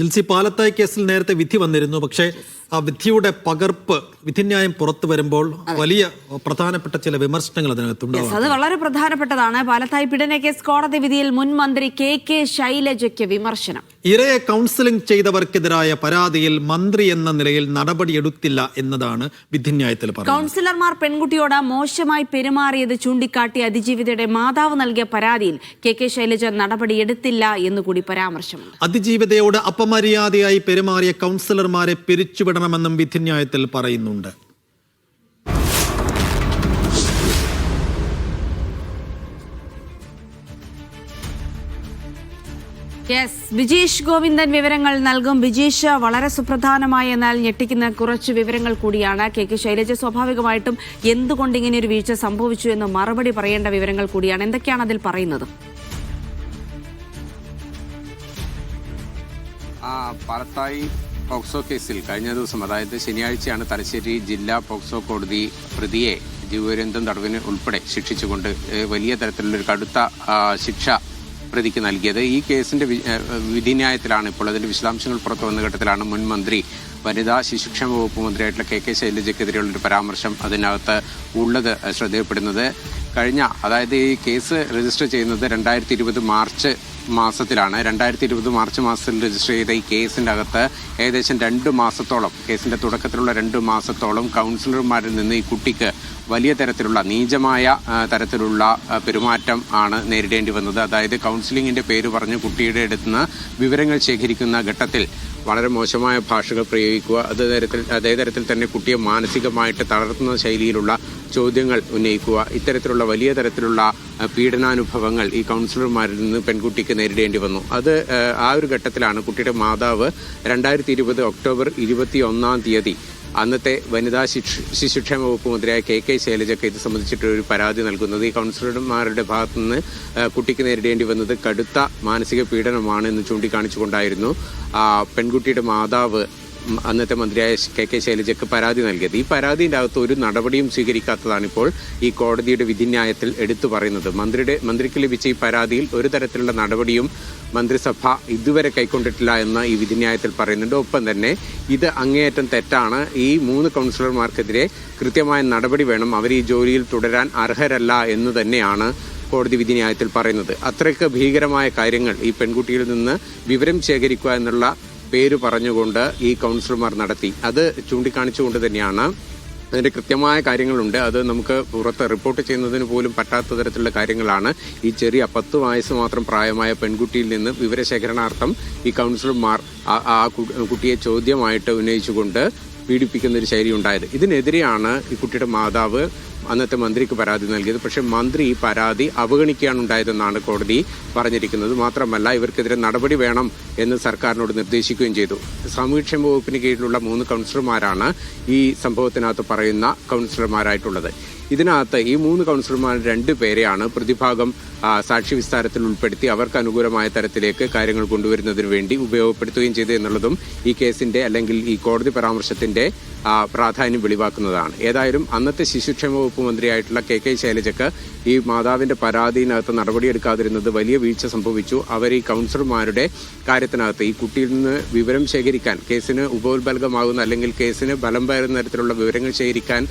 ജിൽസി, പാലത്തായി കേസിൽ നേരത്തെ വിധി വന്നിരുന്നു. പക്ഷേ ആ വിധിയുടെ പകർപ്പ് വിധിന്യായം പുറത്തു വരുമ്പോൾ വലിയ പ്രധാനപ്പെട്ട ചില വിമർശനങ്ങൾ അതിനകത്തുണ്ടാവും. അത് വളരെ പ്രധാനപ്പെട്ടതാണ്. പാലത്തായി പീഡന കേസ് കോടതി വിധിയിൽ മുൻ മന്ത്രി കെ ശൈലജയ്ക്ക് വിമർശനം. ഇരയെ കൗൺസിലിംഗ് ചെയ്തവർക്കെതിരായ പരാതിയിൽ മന്ത്രി എന്ന നിലയിൽ നടപടിയെടുത്തില്ല എന്നതാണ് വിധിന്യായത്തിൽ പറയുന്നത്. കൗൺസിലർമാർ പെൺകുട്ടിയോട് മോശമായി പെരുമാറിയത് ചൂണ്ടിക്കാട്ടി അതിജീവിതയുടെ മാതാവ് നൽകിയ പരാതിയിൽ കെ ശൈലജ നടപടിയെടുത്തില്ല എന്നുകൂടി പരാമർശമുണ്ട്. അതിജീവിതയോട് അപമര്യാദയായി പെരുമാറിയ കൗൺസിലർമാരെ പിരിച്ചുവിടണമെന്നും വിധിന്യായത്തിൽ പറയുന്നുണ്ട്. ബിജീഷ് ഗോവിന്ദൻ വിവരങ്ങൾ നൽകും. ബിജീഷ്, വളരെ സുപ്രധാനമായ എന്നാൽ ഞെട്ടിക്കുന്ന കുറച്ച് വിവരങ്ങൾ കൂടിയാണ്. കെ ശൈലജ സ്വാഭാവികമായിട്ടും എന്തുകൊണ്ട് ഇങ്ങനെ ഒരു വീഴ്ച സംഭവിച്ചു എന്ന് മറുപടി പറയേണ്ട വിവരങ്ങൾ കൂടിയാണ്. എന്തൊക്കെയാണ് അതിൽ പറയുന്നത്? പാലത്തായി പോക്സോ കേസിൽ കഴിഞ്ഞ ദിവസം, അതായത് ശനിയാഴ്ചയാണ് തലശ്ശേരി ജില്ലാ പോക്സോ കോടതി പ്രതിയെ ജീവപര്യന്തം തടവിന് ഉൾപ്പെടെ ശിക്ഷിച്ചുകൊണ്ട് വലിയ തരത്തിലുള്ളൊരു കടുത്ത ശിക്ഷ പ്രതിക്ക് നൽകിയത്. ഈ കേസിന്റെ വിധിന്യായത്തിലാണ് ഇപ്പോൾ അതിന്റെ വിശദാംശങ്ങൾ പുറത്തു വന്ന ഘട്ടത്തിലാണ് മുൻ മന്ത്രി വനിതാ ശിശുക്ഷേമ വകുപ്പ് മന്ത്രിയായിട്ടുള്ള കെ ശൈലജയ്ക്കെതിരെയുള്ളൊരു പരാമർശം അതിനകത്ത് ഉള്ളത് ശ്രദ്ധയപ്പെടുന്നത്. അതായത് ഈ കേസ് രജിസ്റ്റർ ചെയ്യുന്നത് 2020 മാർച്ച് മാസത്തിലാണ്. 2020 മാർച്ച് മാസത്തിൽ രജിസ്റ്റർ ചെയ്ത ഈ കേസിൻ്റെ അകത്ത് ഏകദേശം 2 മാസത്തോളം, കേസിൻ്റെ തുടക്കത്തിലുള്ള 2 മാസത്തോളം കൗൺസിലർമാരിൽ നിന്ന് ഈ കുട്ടിക്ക് വലിയ തരത്തിലുള്ള നീചമായ തരത്തിലുള്ള പെരുമാറ്റം ആണ് നേരിടേണ്ടി വന്നത്. അതായത് കൗൺസിലിങ്ങിൻ്റെ പേര് പറഞ്ഞ് കുട്ടിയുടെ അടുത്ത് നിന്ന് വിവരങ്ങൾ ശേഖരിക്കുന്ന ഘട്ടത്തിൽ വളരെ മോശമായ ഭാഷകൾ പ്രയോഗിക്കുക, അതേ തരത്തിൽ തന്നെ കുട്ടിയെ മാനസികമായിട്ട് തളർത്തുന്ന ശൈലിയിലുള്ള ചോദ്യങ്ങൾ ഉന്നയിക്കുക, ഇത്തരത്തിലുള്ള വലിയ തരത്തിലുള്ള പീഡനാനുഭവങ്ങൾ ഈ കൗൺസിലർമാരിൽ നിന്ന് പെൺകുട്ടിക്ക് നേരിടേണ്ടി വന്നു. ആ ഒരു ഘട്ടത്തിലാണ് കുട്ടിയുടെ മാതാവ് 2020 ഒക്ടോബർ 21 അന്നത്തെ വനിതാ ശിശുക്ഷേമ വകുപ്പ് മന്ത്രിയായ കെ ശൈലജയ്ക്ക് ഇത് സംബന്ധിച്ചിട്ടൊരു പരാതി നൽകുന്നത്. ഈ കൗൺസിലർമാരുടെ ഭാഗത്തു നിന്ന് കുട്ടിക്ക് നേരിടേണ്ടി വന്നത് കടുത്ത മാനസിക പീഡനമാണ് എന്ന് ചൂണ്ടിക്കാണിച്ചുകൊണ്ടായിരുന്നു പെൺകുട്ടിയുടെ മാതാവ് അന്നത്തെ മന്ത്രിയായ കെ ശൈലജയ്ക്ക് പരാതി നൽകിയത്. ഈ പരാതിയുടെ അകത്ത് ഒരു നടപടിയും സ്വീകരിക്കാത്തതാണ് ഇപ്പോൾ ഈ കോടതിയുടെ വിധിന്യായത്തിൽ എടുത്തു പറയുന്നത്. മന്ത്രിക്ക് ലഭിച്ച ഈ പരാതിയിൽ ഒരു തരത്തിലുള്ള നടപടിയും മന്ത്രിസഭ ഇതുവരെ കൈക്കൊണ്ടിട്ടില്ല എന്ന് ഈ വിധിന്യായത്തിൽ പറയുന്നുണ്ട്. ഒപ്പം തന്നെ ഇത് അങ്ങേയറ്റം തെറ്റാണ്, ഈ 3 കൗൺസിലർമാർക്കെതിരെ കൃത്യമായ നടപടി വേണം, അവർ ഈ ജോലിയിൽ തുടരാൻ അർഹരല്ല എന്ന് തന്നെയാണ് കോടതി വിധിന്യായത്തിൽ പറയുന്നത്. അത്രയ്ക്ക് ഭീകരമായ കാര്യങ്ങൾ ഈ പെൺകുട്ടിയിൽ നിന്ന് വിവരം ശേഖരിക്കുക എന്നുള്ള പേര് പറഞ്ഞുകൊണ്ട് ഈ കൗൺസിലർമാർ നടത്തി. അത് ചൂണ്ടിക്കാണിച്ചുകൊണ്ട് തന്നെയാണ് അതിൻ്റെ കൃത്യമായ കാര്യങ്ങളുണ്ട്. അത് നമുക്ക് പുറത്ത് റിപ്പോർട്ട് ചെയ്യുന്നതിന് പോലും പറ്റാത്ത തരത്തിലുള്ള കാര്യങ്ങളാണ്. ഈ ചെറിയ 10 വയസ്സ് മാത്രം പ്രായമായ പെൺകുട്ടിയിൽ നിന്ന് വിവരശേഖരണാർത്ഥം ഈ കൗൺസിലർമാർ ആ കുട്ടിയെ ചോദ്യമായിട്ട് ഉന്നയിച്ചുകൊണ്ട് പീഡിപ്പിക്കുന്ന ഒരു ശൈലി ഉണ്ടായത്. ഇതിനെതിരെയാണ് ഈ കുട്ടിയുടെ മാതാവ് അന്നത്തെ മന്ത്രിക്ക് പരാതി നൽകിയത്. പക്ഷേ മന്ത്രി ഈ പരാതി അവഗണിക്കുകയാണ് ഉണ്ടായതെന്നാണ് കോടതി പറഞ്ഞിരിക്കുന്നത്. മാത്രമല്ല, ഇവർക്കെതിരെ നടപടി വേണം എന്ന് സർക്കാരിനോട് നിർദ്ദേശിക്കുകയും ചെയ്തു. സാമൂഹ്യക്ഷേമ വകുപ്പിന് കീഴിലുള്ള 3 കൗൺസിലർമാരാണ് ഈ സംഭവത്തിനകത്ത് പറയുന്ന കൗൺസിലർമാരായിട്ടുള്ളത്. ഇതിനകത്ത് ഈ 3 കൗൺസിലർമാർ 2 പേരെയാണ് പ്രതിഭാഗം സാക്ഷി വിസ്താരത്തിൽ ഉൾപ്പെടുത്തി അവർക്ക് അനുകൂലമായ തരത്തിലേക്ക് കാര്യങ്ങൾ കൊണ്ടുവരുന്നതിന് വേണ്ടി ഉപയോഗപ്പെടുത്തുകയും ചെയ്തു എന്നുള്ളതും ഈ കേസിന്റെ അല്ലെങ്കിൽ ഈ കോടതി പരാമർശത്തിന്റെ പ്രാധാന്യം വെളിവാക്കുന്നതാണ്. ഏതായാലും അന്നത്തെ ശിശുക്ഷേമ വകുപ്പ് മന്ത്രിയായിട്ടുള്ള കെ ശൈലജയ്ക്ക് ഈ മാതാവിന്റെ പരാതിയിനകത്ത് നടപടിയെടുക്കാതിരുന്നത് വലിയ വീഴ്ച സംഭവിച്ചു. അവർ ഈ കൗൺസിലർമാരുടെ കാര്യത്തിനകത്ത് ഈ കുട്ടിയിൽ നിന്ന് വിവരം ശേഖരിക്കാൻ, കേസിന് ഉപോത്ബലകമാകുന്ന അല്ലെങ്കിൽ കേസിന് ബലം പകരുന്ന തരത്തിലുള്ള വിവരങ്ങൾ ശേഖരിക്കാൻ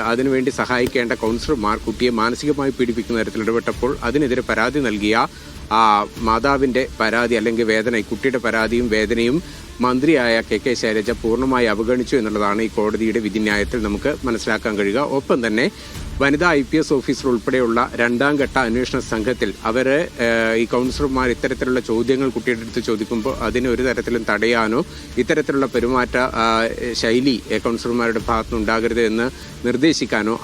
അതിനുവേണ്ടി സഹായിക്കേണ്ട കൗൺസിലർമാർ കുട്ടിയെ മാനസികമായി പീഡിപ്പിക്കുന്ന തരത്തിൽ ഇടപെട്ടപ്പോൾ അതിനെതിരെ പരാതി നൽകിയ മാതാവിന്റെ പരാതി അല്ലെങ്കിൽ വേദന, കുട്ടിയുടെ പരാതിയും വേദനയും മന്ത്രിയായ കെ ശൈലജ പൂർണ്ണമായി അവഗണിച്ചു എന്നുള്ളതാണ് ഈ കോടതിയുടെ വിധിന്യായത്തിൽ നമുക്ക് മനസ്സിലാക്കാൻ കഴിയുക. ഒപ്പം തന്നെ വനിതാ IPS ഓഫീസർ ഉൾപ്പെടെയുള്ള 2ാം ഘട്ട അന്വേഷണ സംഘത്തിൽ ഈ കൗൺസിലർമാർ ഇത്തരത്തിലുള്ള ചോദ്യങ്ങൾ കുട്ടിയുടെ അടുത്ത് ചോദിക്കുമ്പോൾ അതിനെ ഒരു തരത്തിലും തടയാനോ ഇത്തരത്തിലുള്ള പെരുമാറ്റ ശൈലി കൗൺസിലർമാരുടെ ഭാഗത്തുനിന്ന് ഉണ്ടാകരുത് എന്ന് നിർദ്ദേശിക്കാനോ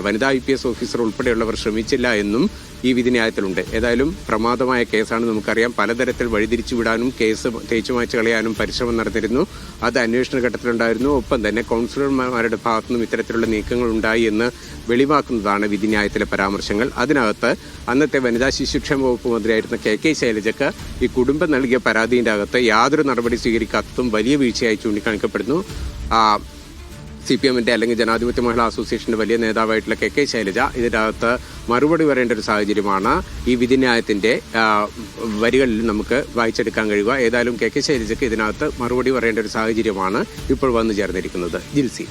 വനിതാ IPS ഓഫീസർ ഉൾപ്പെടെയുള്ളവർ ശ്രമിച്ചില്ല എന്നും ഈ വിധിന്യായത്തിലുണ്ട്. ഏതായാലും പ്രമാദമായ കേസാണ്. നമുക്കറിയാം, പലതരത്തിൽ വഴിതിരിച്ചു വിടാനും കേസ് തേച്ചുമായ്ച്ചു കളയാനും പരിശ്രമം നടന്നിരുന്നു. അത് അന്വേഷണ ഘട്ടത്തിലുണ്ടായിരുന്നു. ഒപ്പം തന്നെ കൗൺസിലർമാരുടെ ഭാഗത്തുനിന്നും ഇത്തരത്തിലുള്ള നീക്കങ്ങൾ ഉണ്ടായി എന്ന് വെളിവാക്കുന്നതാണ് വിധിന്യായത്തിലെ പരാമർശങ്ങൾ. അതിനകത്ത് അന്നത്തെ വനിതാ ശിശുക്ഷേമ വകുപ്പ് മന്ത്രിയായിരുന്ന കെ ശൈലജയ്ക്ക് ഈ കുടുംബം നൽകിയ പരാതിയുടെ അകത്ത് യാതൊരു നടപടി സ്വീകരിക്കാത്തതും വലിയ വീഴ്ചയായി ചൂണ്ടിക്കാണിക്കപ്പെടുന്നു. CPM-ന്റെ അല്ലെങ്കിൽ ജനാധിപത്യ മഹിളാ അസോസിയേഷന്റെ വലിയ നേതാവായിട്ടുള്ള KK ശൈലജ ഇതിനകത്ത് മറുപടി പറയേണ്ട ഒരു സാഹചര്യമാണ് ഈ വിധിന്യായത്തിന്റെ വരികളിൽ നമുക്ക് വായിച്ചെടുക്കാൻ കഴിയുക. ഏതായാലും KK ശൈലജയ്ക്ക് ഇതിനകത്ത് മറുപടി പറയേണ്ട ഒരു സാഹചര്യമാണ് ഇപ്പോൾ വന്നു ചേർന്നിരിക്കുന്നത്. ജിൽസി.